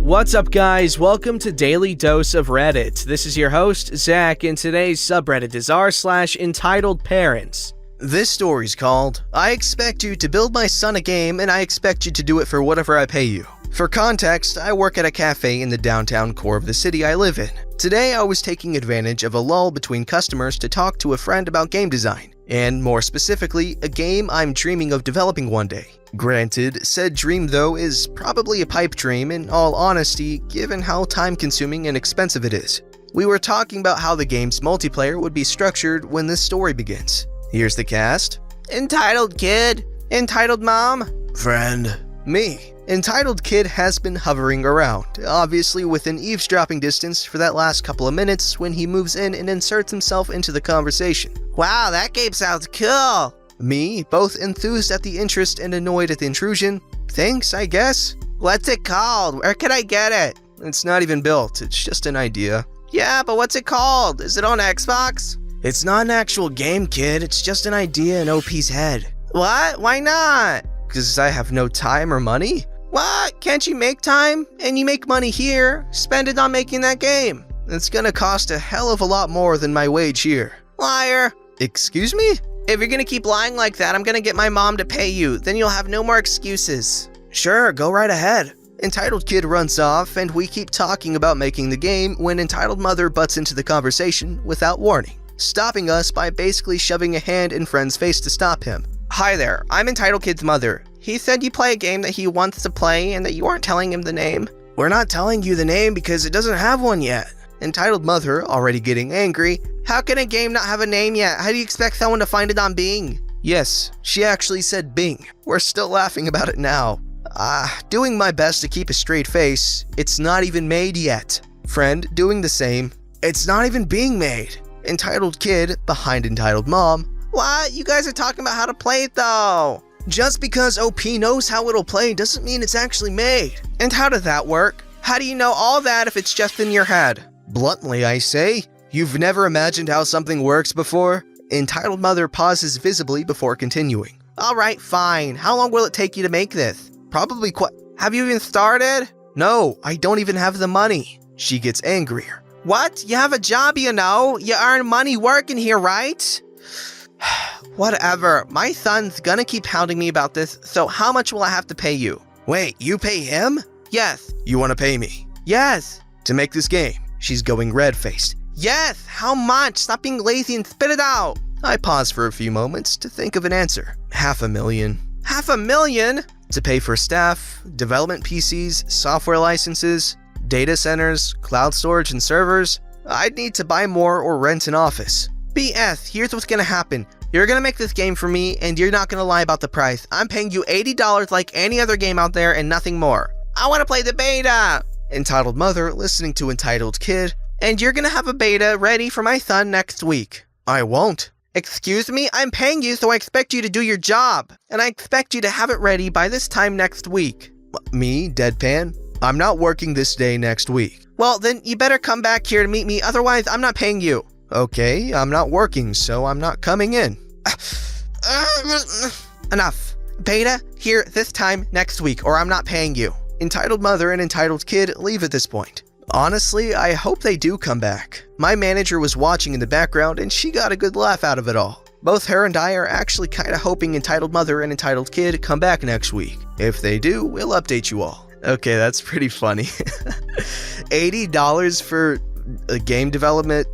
What's up, guys? Welcome to Daily Dose of Reddit. This is your host, Zach, and today's subreddit is r/EntitledParents. This story's called, I expect you to build my son a game and I expect you to do it for whatever I pay you. For context, I work at a cafe in the downtown core of the city I live in. Today I was taking advantage of a lull between customers to talk to a friend about game design, and more specifically, a game I'm dreaming of developing one day. Granted, said dream though is probably a pipe dream in all honesty, given how time-consuming and expensive it is. We were talking about how the game's multiplayer would be structured when this story begins. Here's the cast. Entitled Kid. Entitled Mom. Friend. Me. Entitled Kid has been hovering around, obviously within eavesdropping distance for that last couple of minutes when he moves in and inserts himself into the conversation. Wow, that game sounds cool. Me, both enthused at the interest and annoyed at the intrusion. Thanks, I guess. What's it called? Where can I get it? It's not even built, it's just an idea. Yeah, but what's it called? Is it on Xbox? It's not an actual game, kid. It's just an idea in OP's head. What? Why not? Because I have no time or money? What? Can't you make time? And you make money here. Spend it on making that game. It's gonna cost a hell of a lot more than my wage here. Liar. Excuse me? If you're gonna keep lying like that, I'm gonna get my mom to pay you. Then you'll have no more excuses. Sure, go right ahead. Entitled Kid runs off, and we keep talking about making the game when Entitled Mother butts into the conversation without warning, stopping us by basically shoving a hand in friend's face to stop him. Hi there, I'm Entitled Kid's mother. He said you play a game that he wants to play and that you aren't telling him the name. We're not telling you the name because it doesn't have one yet. Entitled Mother, already getting angry. How can a game not have a name yet? How do you expect someone to find it on Bing? Yes, she actually said Bing. We're still laughing about it now. Doing my best to keep a straight face. It's not even made yet. Friend, doing the same. It's not even being made. Entitled Kid, behind Entitled Mom. What? You guys are talking about how to play it though. Just because OP knows how it'll play doesn't mean it's actually made. And how does that work? How do you know all that if it's just in your head? Bluntly, I say, you've never imagined how something works before? Entitled Mother pauses visibly before continuing. Alright, fine. How long will it take you to make this? Probably quite. Have you even started? No, I don't even have the money. She gets angrier. What? You have a job, you know? You earn money working here, right? Whatever. My son's gonna keep hounding me about this, so how much will I have to pay you? Wait, you pay him? Yes. You wanna pay me? Yes. To make this game? She's going red-faced. Yes! How much? Stop being lazy and spit it out! I pause for a few moments to think of an answer. $500,000. $500,000? To pay for staff, development PCs, software licenses, data centers, cloud storage and servers. I'd need to buy more or rent an office. BS, here's what's gonna happen. You're gonna make this game for me, and you're not gonna lie about the price. I'm paying you $80 like any other game out there and nothing more. I wanna play the beta! Entitled Mother listening to Entitled Kid. And you're gonna have a beta ready for my son next week. I won't. Excuse me? I'm paying you, so I expect you to do your job. And I expect you to have it ready by this time next week. Me, deadpan? I'm not working this day next week. Well, then you better come back here to meet me, otherwise I'm not paying you. Okay, I'm not working, so I'm not coming in. Enough. Beta, here this time next week, or I'm not paying you. Entitled Mother and Entitled Kid leave at this point. Honestly, I hope they do come back. My manager was watching in the background and she got a good laugh out of it all. Both her and I are actually kinda hoping Entitled Mother and Entitled Kid come back next week. If they do, we'll update you all. Okay, that's pretty funny. $80 for a game development?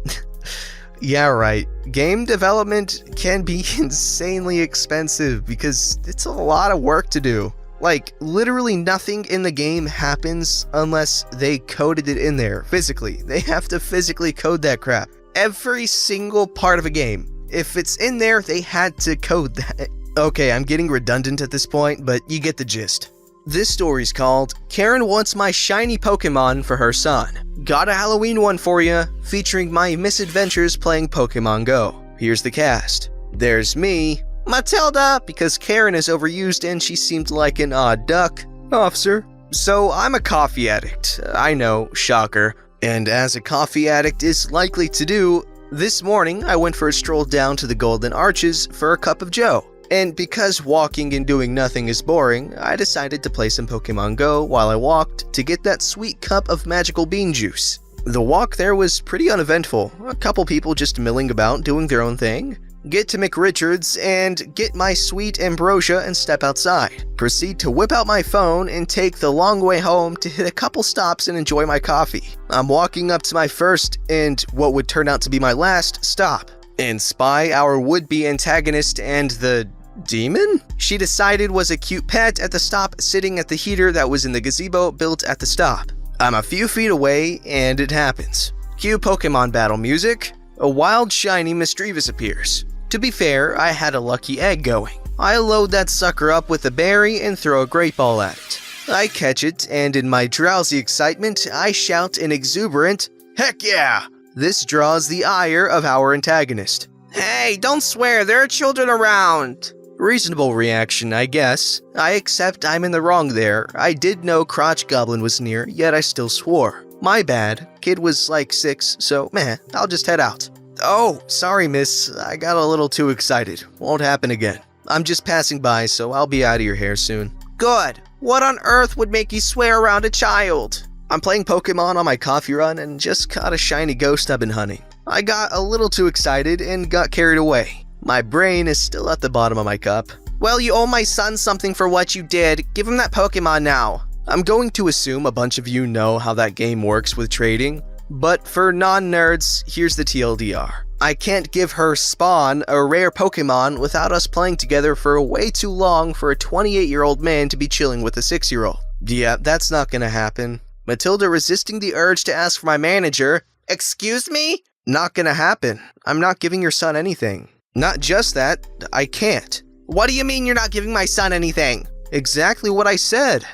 Yeah, right. Game development can be insanely expensive because it's a lot of work to do. Like, literally nothing in the game happens unless they coded it in there, physically. They have to physically code that crap. Every single part of a game. If it's in there, they had to code that. Okay, I'm getting redundant at this point, but you get the gist. This story's called, Karen Wants My Shiny Pokemon for Her Son. Got a Halloween one for you, featuring my misadventures playing Pokemon Go. Here's the cast. There's me, Matilda, because Karen is overused and she seemed like an odd duck. Officer. So I'm a coffee addict. I know, shocker. And as a coffee addict is likely to do, this morning I went for a stroll down to the Golden Arches for a cup of joe. And because walking and doing nothing is boring, I decided to play some Pokemon Go while I walked to get that sweet cup of magical bean juice. The walk there was pretty uneventful, a couple people just milling about doing their own thing. Get to McRichard's and get my sweet ambrosia and step outside. Proceed to whip out my phone and take the long way home to hit a couple stops and enjoy my coffee. I'm walking up to my first and what would turn out to be my last stop and spy our would-be antagonist and the demon she decided was a cute pet at the stop sitting at the heater that was in the gazebo built at the stop. I'm a few feet away and it happens. Cue Pokemon battle music. A wild shiny Misdreavus appears. To be fair, I had a lucky egg going. I load that sucker up with a berry and throw a great ball at it. I catch it, and in my drowsy excitement, I shout an exuberant, "Heck yeah!" This draws the ire of our antagonist. "Hey, don't swear, there are children around!" Reasonable reaction, I guess. I accept I'm in the wrong there. I did know Crotch Goblin was near, yet I still swore. My bad. Kid was like 6, so meh, I'll just head out. "Oh, sorry miss, I got a little too excited. Won't happen again. I'm just passing by, so I'll be out of your hair soon." "Good. What on earth would make you swear around a child?" "I'm playing Pokemon on my coffee run and just caught a shiny ghost I've been hunting. I got a little too excited and got carried away. My brain is still at the bottom of my cup." "Well, you owe my son something for what you did. Give him that Pokemon now." I'm going to assume a bunch of you know how that game works with trading. But for non-nerds, here's the TLDR. I can't give her Spawn, a rare Pokemon, without us playing together for way too long for a 28-year-old man to be chilling with a 6-year-old. Yeah, that's not gonna happen. Matilda resisting the urge to ask for my manager. "Excuse me?" Not gonna happen. I'm not giving your son anything. Not just that, I can't. "What do you mean you're not giving my son anything?" Exactly what I said.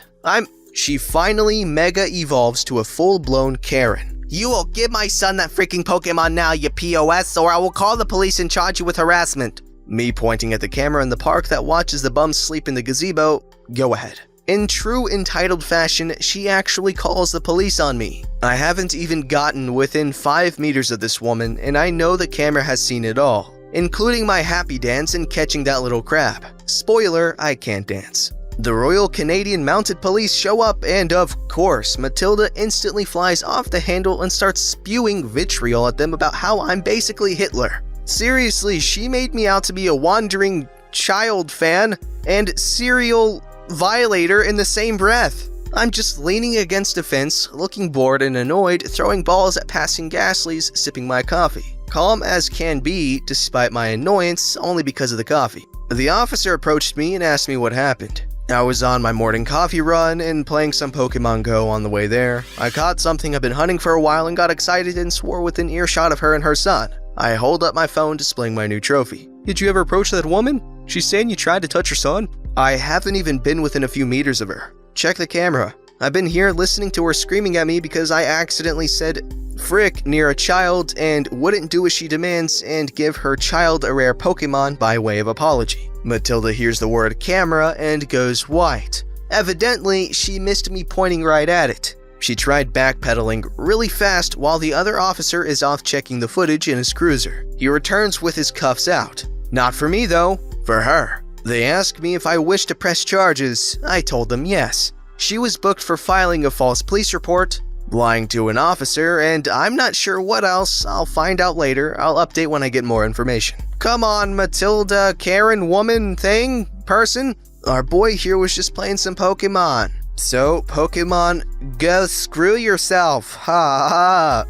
She finally mega evolves to a full-blown Karen. "You will give my son that freaking Pokemon now, you POS, or I will call the police and charge you with harassment." Me pointing at the camera in the park that watches the bums sleep in the gazebo. Go ahead. In true entitled fashion, she actually calls the police on me. I haven't even gotten within 5 meters of this woman, and I know the camera has seen it all, including my happy dance and catching that little crab. Spoiler, I can't dance. The Royal Canadian Mounted Police show up and, of course, Matilda instantly flies off the handle and starts spewing vitriol at them about how I'm basically Hitler. Seriously, she made me out to be a wandering child fan and serial violator in the same breath. I'm just leaning against a fence, looking bored and annoyed, throwing balls at passing Gaslies, sipping my coffee. Calm as can be, despite my annoyance, only because of the coffee. The officer approached me and asked me what happened. I was on my morning coffee run and playing some Pokemon Go on the way there. I caught something I've been hunting for a while and got excited and swore within earshot of her and her son. I hold up my phone displaying my new trophy. "Did you ever approach that woman? She's saying you tried to touch her son?" I haven't even been within a few meters of her. Check the camera. I've been here listening to her screaming at me because I accidentally said frick near a child and wouldn't do as she demands and give her child a rare Pokemon by way of apology. Matilda hears the word camera and goes white. Evidently, she missed me pointing right at it. She tried backpedaling really fast while the other officer is off checking the footage in his cruiser. He returns with his cuffs out. Not for me though, for her. They asked me if I wished to press charges. I told them yes. She was booked for filing a false police report, lying to an officer, and I'm not sure what else. I'll find out later. I'll update when I get more information. Come on, Matilda, Karen, woman, thing, person. Our boy here was just playing some Pokemon. So, Pokemon, go screw yourself. Ha ha.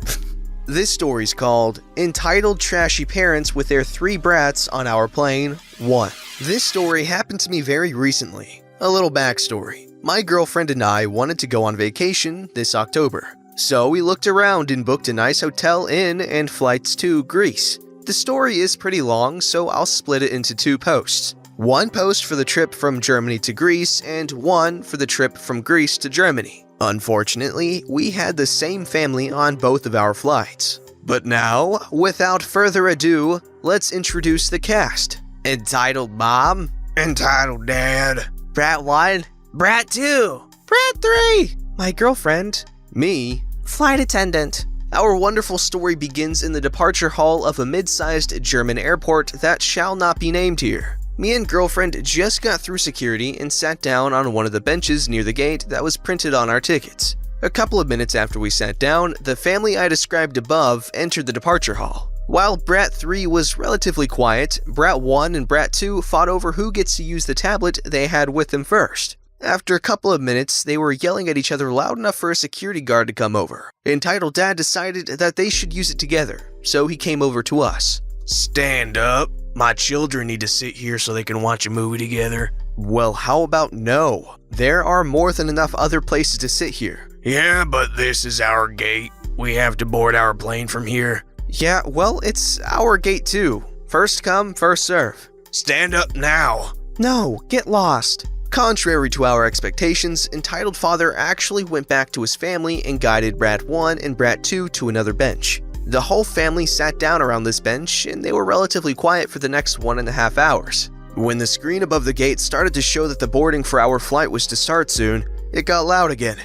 This story's called Entitled Trashy Parents with Their 3 Brats on Our Plane 1. This story happened to me very recently. A little backstory. My girlfriend and I wanted to go on vacation this October. So we looked around and booked a nice hotel inn and flights to Greece. The story is pretty long, so I'll split it into 2 posts. One post for the trip from Germany to Greece and one for the trip from Greece to Germany. Unfortunately, we had the same family on both of our flights. But now, without further ado, let's introduce the cast. Entitled Mom, Entitled Dad, Brat 1, Brat 2, Brat 3, my girlfriend, me, flight attendant. Our wonderful story begins in the departure hall of a mid-sized German airport that shall not be named here. Me and girlfriend just got through security and sat down on one of the benches near the gate that was printed on our tickets. A couple of minutes after we sat down, the family I described above entered the departure hall. While Brat 3 was relatively quiet, Brat 1 and Brat 2 fought over who gets to use the tablet they had with them first. After a couple of minutes, they were yelling at each other loud enough for a security guard to come over. Entitled Dad decided that they should use it together, so he came over to us. Stand up. My children need to sit here so they can watch a movie together. Well, how about no? There are more than enough other places to sit here. Yeah, but this is our gate. We have to board our plane from here. Yeah, well, it's our gate too. First come, first serve. Stand up now. No, get lost. Contrary to our expectations, Entitled Father actually went back to his family and guided Brat 1 and Brat 2 to another bench. The whole family sat down around this bench, and they were relatively quiet for the next 1.5 hours. When the screen above the gate started to show that the boarding for our flight was to start soon, it got loud again.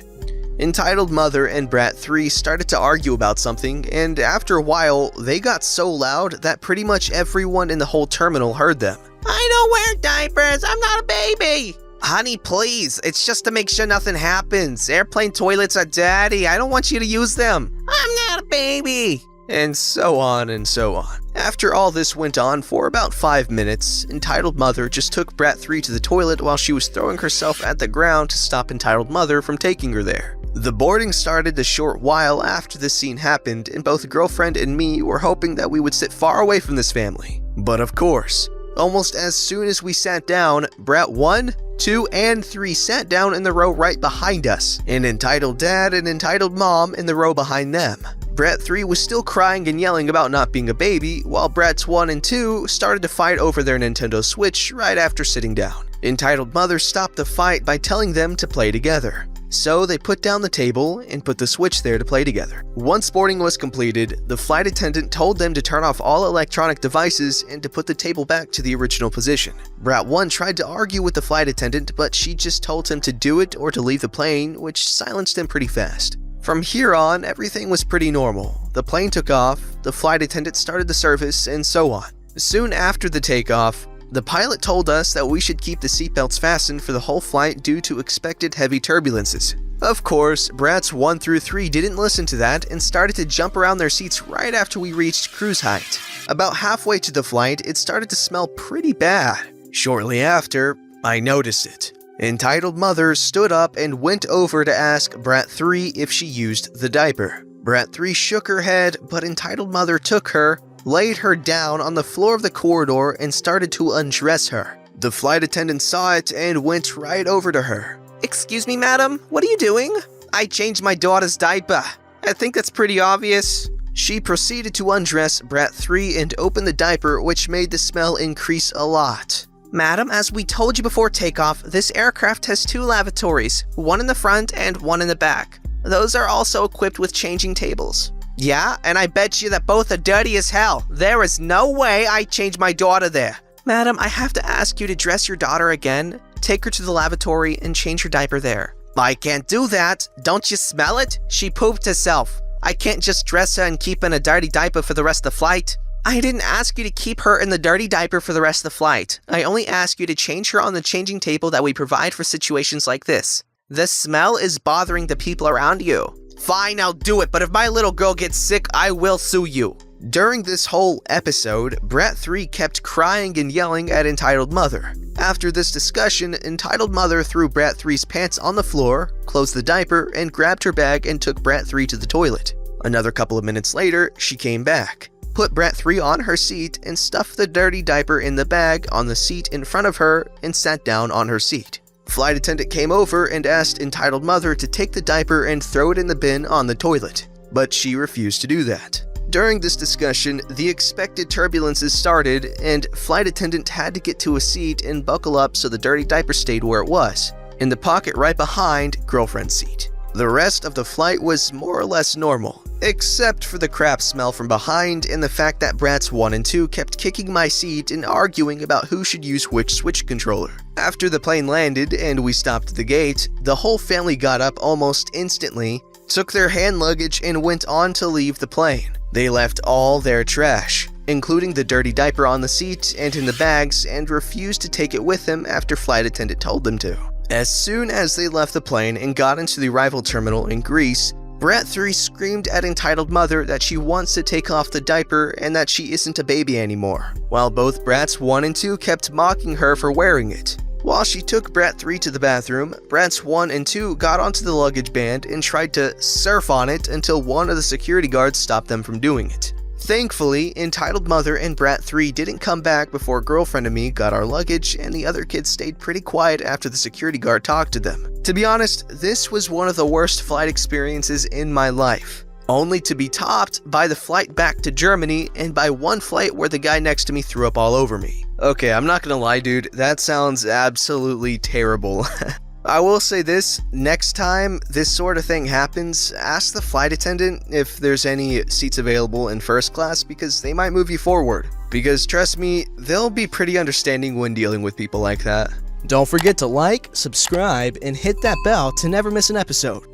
Entitled Mother and Brat 3 started to argue about something, and after a while, they got so loud that pretty much everyone in the whole terminal heard them. I don't wear diapers, I'm not a baby! Honey, please, it's just to make sure nothing happens. Airplane toilets are dirty, I don't want you to use them. I'm not a baby! And so on and so on. After all this went on for about 5 minutes, Entitled Mother just took Brat 3 to the toilet while she was throwing herself at the ground to stop Entitled Mother from taking her there. The boarding started a short while after this scene happened, and both girlfriend and me were hoping that we would sit far away from this family. But of course, almost as soon as we sat down, Brat 1, 2, and 3 sat down in the row right behind us, and Entitled Dad and Entitled Mom in the row behind them. Brat 3 was still crying and yelling about not being a baby, while Brats 1 and 2 started to fight over their Nintendo Switch right after sitting down. Entitled Mother stopped the fight by telling them to play together. So they put down the table and put the Switch there to play together. Once boarding was completed, the flight attendant told them to turn off all electronic devices and to put the table back to the original position. Brat 1 tried to argue with the flight attendant, but she just told him to do it or to leave the plane, which silenced him pretty fast. From here on, everything was pretty normal. The plane took off, the flight attendant started the service, and so on. Soon after the takeoff, the pilot told us that we should keep the seatbelts fastened for the whole flight due to expected heavy turbulences. Of course, Brats 1 through 3 didn't listen to that and started to jump around their seats right after we reached cruise height. About halfway to the flight, it started to smell pretty bad. Shortly after, I noticed it. Entitled Mother stood up and went over to ask Brat 3 if she used the diaper. Brat 3 shook her head, but Entitled Mother took her, laid her down on the floor of the corridor, and started to undress her. The flight attendant saw it and went right over to her. Excuse me, madam, what are you doing? I changed my daughter's diaper. I think that's pretty obvious. She proceeded to undress Brat 3 and open the diaper, which made the smell increase a lot. Madam, as we told you before takeoff, this aircraft has 2 lavatories, one in the front and one in the back. Those are also equipped with changing tables. Yeah, and I bet you that both are dirty as hell. There is no way I changed my daughter there. Madam, I have to ask you to dress your daughter again, take her to the lavatory, and change her diaper there. I can't do that. Don't you smell it? She pooped herself. I can't just dress her and keep her in a dirty diaper for the rest of the flight. I didn't ask you to keep her in the dirty diaper for the rest of the flight. I only asked you to change her on the changing table that we provide for situations like this. The smell is bothering the people around you. Fine, I'll do it, but if my little girl gets sick, I will sue you. During this whole episode, Brat 3 kept crying and yelling at Entitled Mother. After this discussion, Entitled Mother threw Brat 3's pants on the floor, closed the diaper, and grabbed her bag and took Brat 3 to the toilet. Another couple of minutes later, she came back, put Brat 3 on her seat, and stuffed the dirty diaper in the bag on the seat in front of her and sat down on her seat. Flight attendant came over and asked Entitled Mother to take the diaper and throw it in the bin on the toilet, but she refused to do that. During this discussion, the expected turbulences started, and flight attendant had to get to a seat and buckle up so the dirty diaper stayed where it was, in the pocket right behind girlfriend's seat. The rest of the flight was more or less normal, except for the crap smell from behind and the fact that Brats 1 and 2 kept kicking my seat and arguing about who should use which Switch controller. After the plane landed and we stopped at the gate, the whole family got up almost instantly, took their hand luggage, and went on to leave the plane. They left all their trash. including the dirty diaper on the seat and in the bags, and refused to take it with him after flight attendant told them to. As soon as they left the plane and got into the arrival terminal in Greece, Brat 3 screamed at entitled mother that she wants to take off the diaper and that she isn't a baby anymore, while both Brats 1 and 2 kept mocking her for wearing it. While she took Brat 3 to the bathroom, Brats 1 and 2 got onto the luggage band and tried to surf on it until one of the security guards stopped them from doing it. Thankfully, entitled mother and Brat 3 didn't come back before girlfriend and me got our luggage, and the other kids stayed pretty quiet after the security guard talked to them. To be honest, this was one of the worst flight experiences in my life, only to be topped by the flight back to Germany and by one flight where the guy next to me threw up all over me. Okay, I'm not gonna lie, dude, that sounds absolutely terrible. I will say this, next time this sort of thing happens, ask the flight attendant if there's any seats available in first class, because they might move you forward. Because trust me, they'll be pretty understanding when dealing with people like that. Don't forget to like, subscribe, and hit that bell to never miss an episode.